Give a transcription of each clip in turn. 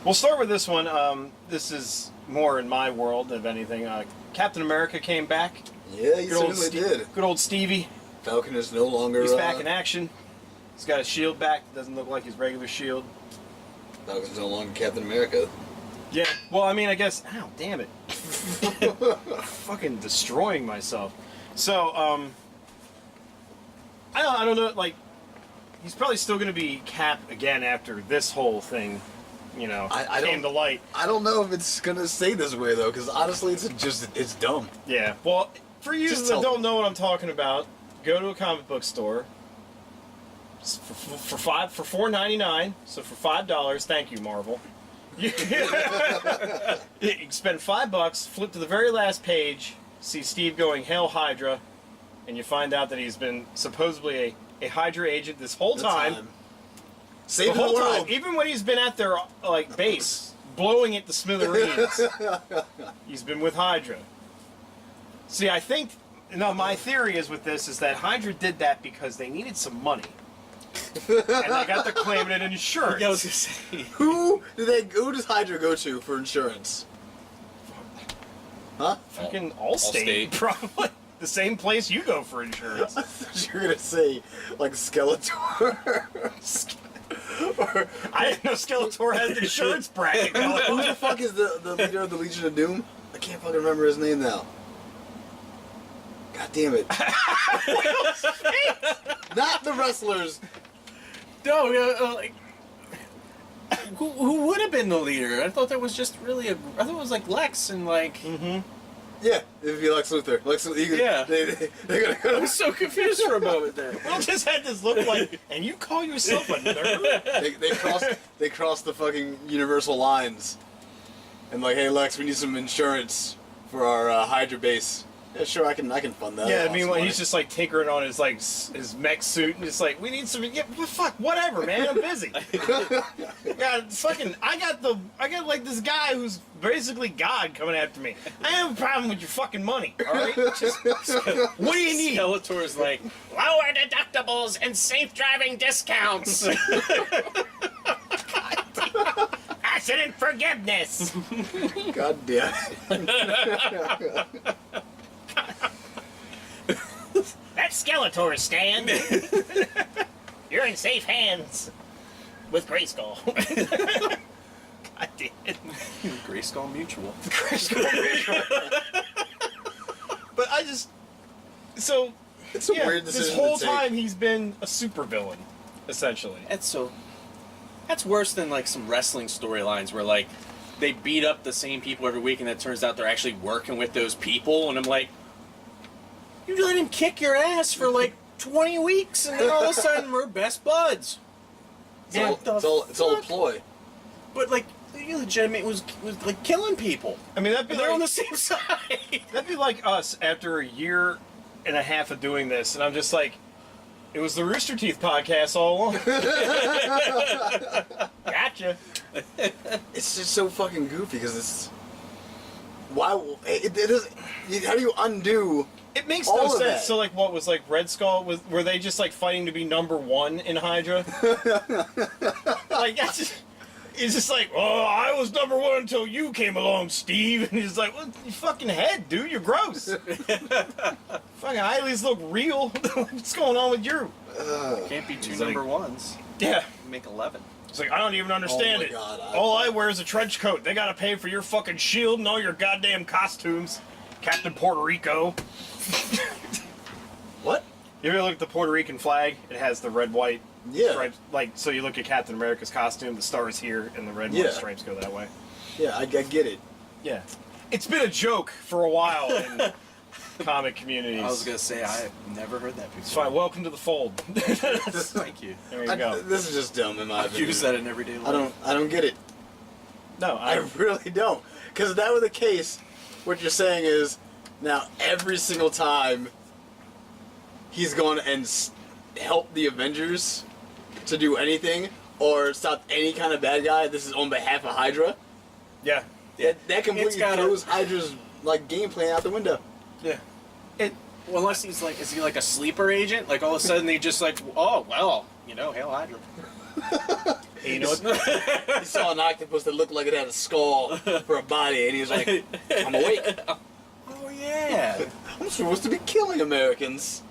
We'll start with this one. This is more in my world, if anything. Captain America came back. Yeah, he certainly did. Good old Stevie. Falcon is no longer... He's back in action. He's got his shield back. Doesn't look like his regular shield. Falcon's no longer Captain America. Yeah, well, I mean, I guess... Ow, damn it. Fucking destroying myself. So, I don't know, like, he's probably still going to be Cap again after this whole thing, you know, came to light. I don't know if it's going to stay this way, though, because honestly, it's dumb. Yeah, well, for you that don't know what I'm talking about, go to a comic book store for $4.99, so for $5, thank you, Marvel. You spend $5, flip to the very last page, see Steve going, "Hail Hydra," and you find out that he's been supposedly a Hydra agent this whole time. Saving the whole world. Even when he's been at their like base, blowing it to smithereens, he's been with Hydra. See, I think, my theory is with this is that Hydra did that because they needed some money. And they got to claiming it in insurance. I was gonna say, who does Hydra go to for insurance? Huh? Fucking Allstate, probably. The same place you go for insurance. I thought you were gonna say, like, Skeletor. I didn't know Skeletor had an insurance bracket going Who on. the fuck is the leader of the Legion of Doom? I can't fucking remember his name now. God damn it. Not the wrestlers. No, like... Who would have been the leader? I thought that was just really I thought it was like Lex and like... Mm-hmm. Yeah, it'd be Lex Luthor. Yeah. They're gonna I was so confused for a moment there. Will just had this look like, and you call yourself a nerd? They crossed the fucking universal lines. And like, hey Lex, we need some insurance for our Hydra base. Yeah, sure, I can fund that. Yeah, I mean, he's just like tinkering on his like his mech suit, and just like, we need some. Yeah, fuck, whatever, man. I'm busy. God, fucking, I got like this guy who's basically God coming after me. I have a problem with your fucking money. All right, just what do you need? Skeletor's like, lower deductibles and safe driving discounts. Accident forgiveness. God damn it. That's Skeletor's stand. You're in safe hands with Grayskull. God damn it. Grayskull Mutual. Grayskull Mutual. But I just... So, it's a weird decision this whole to take. time he's been a supervillain, essentially. That's worse than like some wrestling storylines where like they beat up the same people every week and it turns out they're actually working with those people, and I'm like, you let him kick your ass for like 20 weeks and then all of a sudden we're best buds. It's all a ploy. But like, he legitimately was like killing people. I mean, that'd be they're like, on the same side. That'd be like us after a year and a half of doing this, and I'm just like, it was the Rooster Teeth podcast all along. Gotcha. It's just so fucking goofy because it's... Why... It doesn't... How do you undo... It makes all no of sense. that? So, like, what was like Red Skull? Were they just like fighting to be #1 in Hydra? Like, that's just, it's just like, oh, I was #1 until you came along, Steve. And he's like, well, you fucking head, dude, you're gross. Fucking eyelids look real. What's going on with you? Can't be two like, #1s. Yeah. You make 11. It's like, I don't even understand it. God, all I wear is a trench coat. They gotta pay for your fucking shield and all your goddamn costumes. Captain Puerto Rico. What? You ever look at the Puerto Rican flag? It has the red, white stripes. Like, so you look at Captain America's costume, the star is here, and the red, white stripes go that way. Yeah, I get it. Yeah. It's been a joke for a while in comic communities. I was gonna say, I've never heard that before. It's fine. Welcome to the fold. Thank you. There you go. This is just dumb in my opinion. Use that in everyday life. I don't get it. No, I really don't. Because if that were the case, what you're saying is, now every single time he's going and help the Avengers to do anything or stop any kind of bad guy, this is on behalf of Hydra. Yeah. That completely throws Hydra's like game plan out the window. Yeah. Well, unless he's like, is he like a sleeper agent? Like all of a sudden they just like, oh well, you know, hail Hydra. Hey, you know what? He saw an octopus that looked like it had a skull for a body, and he was like, I'm awake. Oh yeah. I'm supposed to be killing Americans.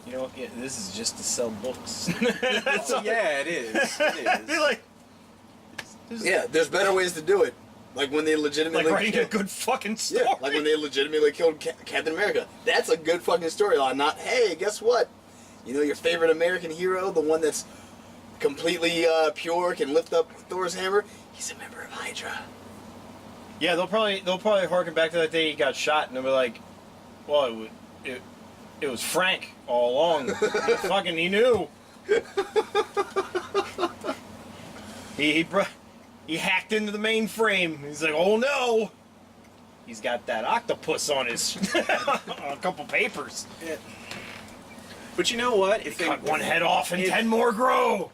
You know, yeah, this is just to sell books. Oh, yeah, it is. It They're is. like, Yeah, there's better ways to do it. Like when they legitimately writing a killed, good fucking story. yeah, like when they legitimately killed Captain America. That's a good fucking storyline. Not, hey, guess what? You know your favorite American hero, the one that's completely pure, can lift up Thor's hammer. He's a member of Hydra. Yeah, they'll probably harken back to that day he got shot, and they'll be like, "Well, it was Frank all along. He knew. He hacked into the mainframe. He's like, oh no, he's got that octopus on his on a couple papers. Yeah. But you know what? If they Cut one head off and if- 10 more grow."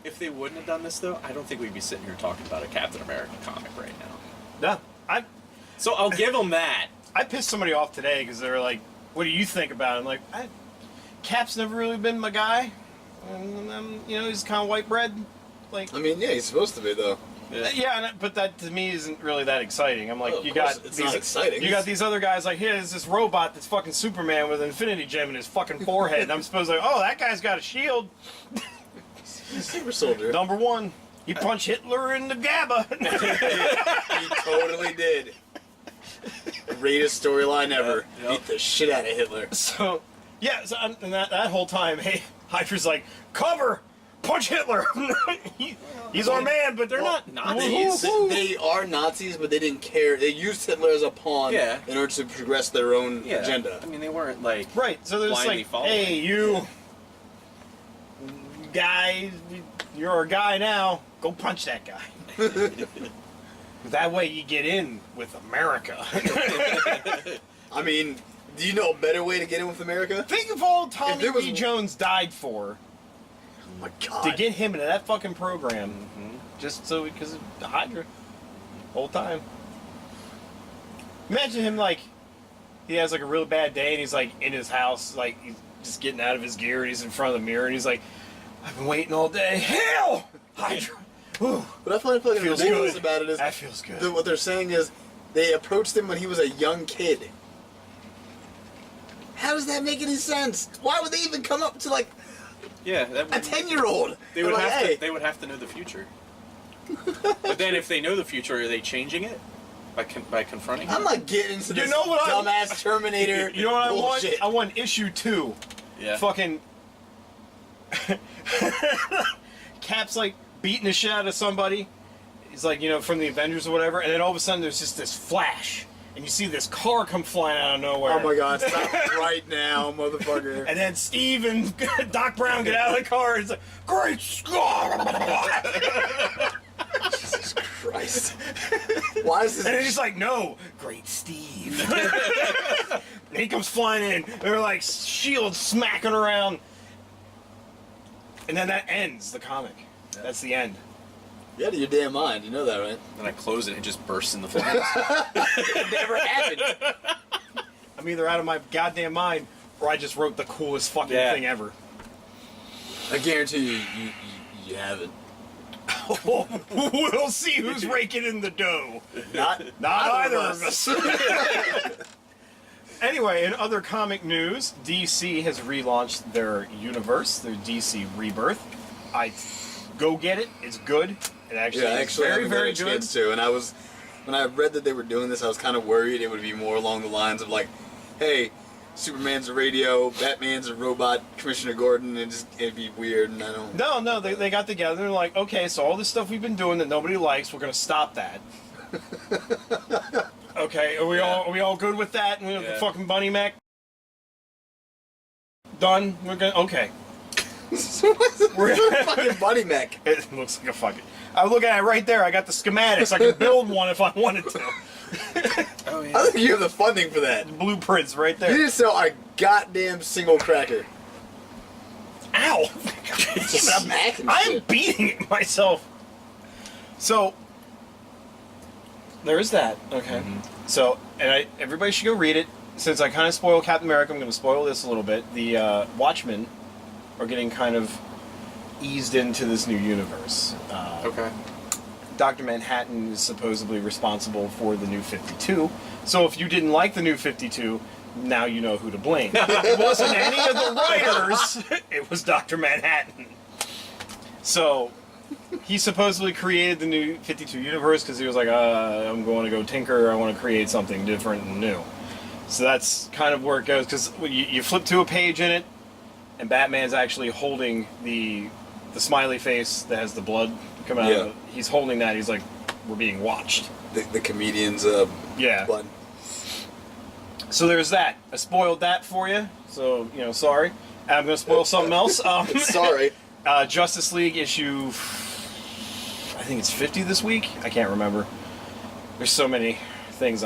If they wouldn't have done this, though, I don't think we'd be sitting here talking about a Captain America comic right now. No, So I'll give them that. I pissed somebody off today because they were like, "What do you think about it?" I'm like, Cap's never really been my guy, and you know, he's kind of white bread. Like, I mean, yeah, he's supposed to be though. yeah, but that to me isn't really that exciting. I'm like, Oh, of you course got it's these, not exciting. You got these other guys like, here's this robot that's fucking Superman with an infinity gem in his fucking forehead. And I'm supposed to like, oh, that guy's got a shield. He's a super soldier. Number one, he punched Hitler in the GABA. He totally did. Greatest storyline ever. Yep. Beat the shit out of Hitler. So, yeah, so, and that whole time, hey, Hydra's like, cover, punch Hitler. He's our man, but they're not Nazis. They are Nazis, but they didn't care. They used Hitler as a pawn Yeah. in order to progress their own Yeah. agenda. I mean, they weren't like. Right, so they're just blindly like, following. hey, you guy, you're a guy now, go punch that guy. That way you get in with America. I mean, do you know a better way to get in with America? Think of all If Tommy there was- Lee Jones died for Oh my god. to get him into that fucking program, just so because of Hydra, whole time. Imagine him like he has like a really bad day and he's like in his house, like he's just getting out of his gear and he's in front of the mirror and he's like, I've been waiting all day. Hell, Hydra. Ooh, What I find fucking Feels ridiculous good. about it is that feels good. what they're saying is they approached him when he was a young kid. How does that make any sense? Why would they even come up to like Yeah, that a would, 10-year-old? they would like, have hey, to. They would have to know the future. But then, if they know the future, are they changing it by confronting I'm him? not getting into You this know what I- dumbass Terminator. You know what bullshit. I want issue 2. Yeah. Fucking Cap's like beating the shit out of somebody. He's like, you know, from the Avengers or whatever, and then all of a sudden there's just this flash, and you see this car come flying out of nowhere. Oh my god, stop right now, motherfucker. And then Steve and Doc Brown get out of the car, and it's like, great Scott! Jesus Christ. Why is this? And then he's like, no, great Steve. And he comes flying in. They're like shields smacking around. And then that ends the comic. That's the end. You're out of your damn mind, you know that, right? And I close it and it just bursts in the flames. It never happened. I'm either out of my goddamn mind or I just wrote the coolest fucking Yeah. thing ever. I guarantee you haven't. We'll see who's raking in the dough. Not Either of us. Anyway, in other comic news, DC has relaunched their universe, their DC Rebirth. Go get it. It's good. It actually Yeah, is actually, I very, haven't very got a good. chance to, and when I read that they were doing this, I was kind of worried it would be more along the lines of like, hey, Superman's a radio, Batman's a robot, Commissioner Gordon, and it'd be weird, and I don't. No, they got together and they're like, okay, so all this stuff we've been doing that nobody likes, we're gonna stop that. Okay, are we all good with that? And we have the Yeah. fucking bunny mech done. We're gonna okay. We're Fucking Buddy Mech. It looks like a fucking. I'm looking at it right there. I got the schematics. I can build one if I wanted to. Oh I yeah. think you have the funding for that. Blueprints right You there. need to sell a goddamn single cracker. Ow! Smacking I'm shit. beating it myself. So there is that. Okay. So everybody should go read it. Since I kind of spoiled Captain America, I'm going to spoil this a little bit. The Watchmen are getting kind of eased into this new universe. Okay. Dr. Manhattan is supposedly responsible for the New 52. So if you didn't like the New 52, now you know who to blame. It wasn't any of the writers. It was Dr. Manhattan. So he supposedly created the New 52 universe because he was like, I'm going to go tinker. I want to create something different and new. So that's kind of where it goes, because you flip to a page in it, and Batman's actually holding the smiley face that has the blood coming out of it. He's holding that. He's like, we're being watched. The comedian's blood. So there's that. I spoiled that for you. So, sorry. I'm going to spoil something else. Sorry. Justice League issue, I think it's 50 this week. I can't remember. There's so many things,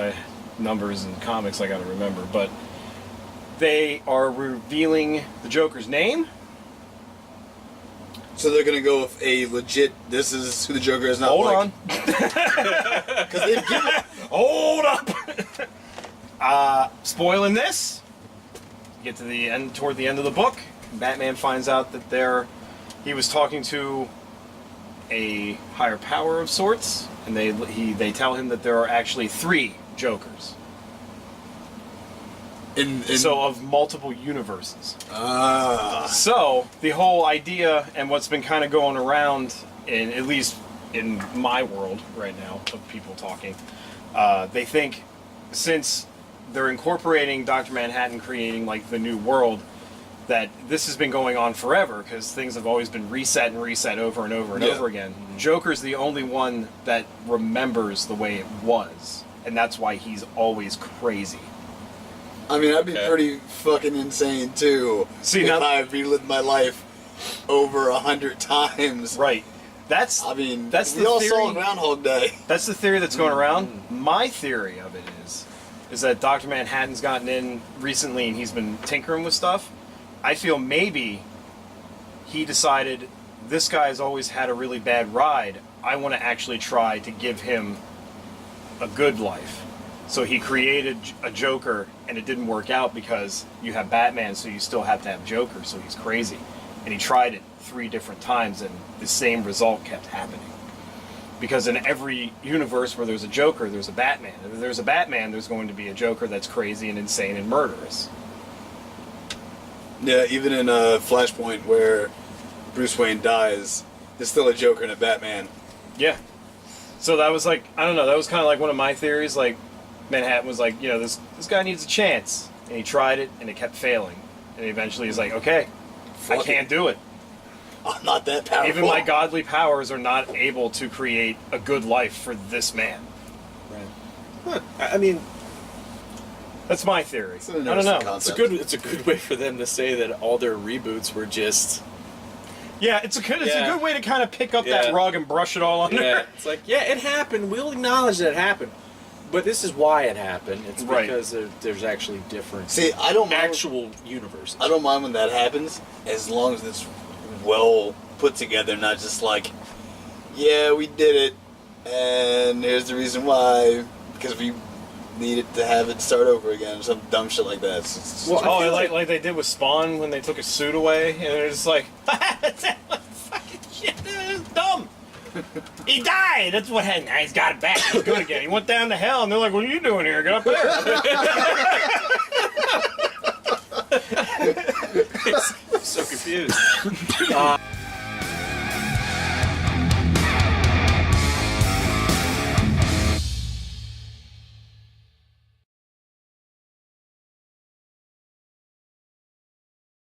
numbers and comics I got to remember. But they are revealing the Joker's name. So they're gonna go with a legit. This is who the Joker is. Not Hold like, on. Because they've given. Hold up. Spoiling this. Get to the end, toward the end of the book. Batman finds out that he was talking to a higher power of sorts, and they tell him that there are actually 3 Jokers. So of multiple universes. So the whole idea and what's been kind of going around, at least in my world right now of people talking, they think since they're incorporating Dr. Manhattan creating like the new world, that this has been going on forever because things have always been reset and reset over and over and over again. Joker's the only one that remembers the way it was, and that's why he's always crazy. I mean, I'd be pretty fucking insane too. See, if now I relived my life over 100 times. Right. That's we the all theory. saw Groundhog Day. That's the theory that's going around. My theory of it is that Dr. Manhattan's gotten in recently and he's been tinkering with stuff. I feel maybe he decided this guy's always had a really bad ride. I want to actually try to give him a good life. So he created a Joker, and it didn't work out because you have Batman, so you still have to have Joker, so he's crazy. And he tried it 3 different times, and the same result kept happening. Because in every universe where there's a Joker, there's a Batman. If there's a Batman, there's going to be a Joker that's crazy and insane and murderous. Yeah, even in Flashpoint where Bruce Wayne dies, there's still a Joker and a Batman. Yeah. So that was like, I don't know, that was kind of like one of my theories, like, Manhattan was like, this guy needs a chance. And he tried it, and it kept failing. And eventually he's like, okay, I can't do it. I'm not that powerful. Even my godly powers are not able to create a good life for this man. Right. I mean, that's my theory. It's an I don't know. concept. It's a good way for them to say that all their reboots were just... Yeah, it's a good way to kind of pick up that rug and brush it all under. Yeah, it's like, it happened. We'll acknowledge that it happened. But this is why it happened. It's because there's actually different actual universes. I don't mind when that happens, as long as it's well put together, not just like, yeah, we did it, and here's the reason why, because we needed to have it start over again, or some dumb shit like that. Like they did with Spawn when they took his suit away, and they're just like, fucking shit, this is dumb. He died. That's what happened. Now he's got it back. He's good again. He went down to hell, and they're like, "What are you doing here? Get up there!" So confused.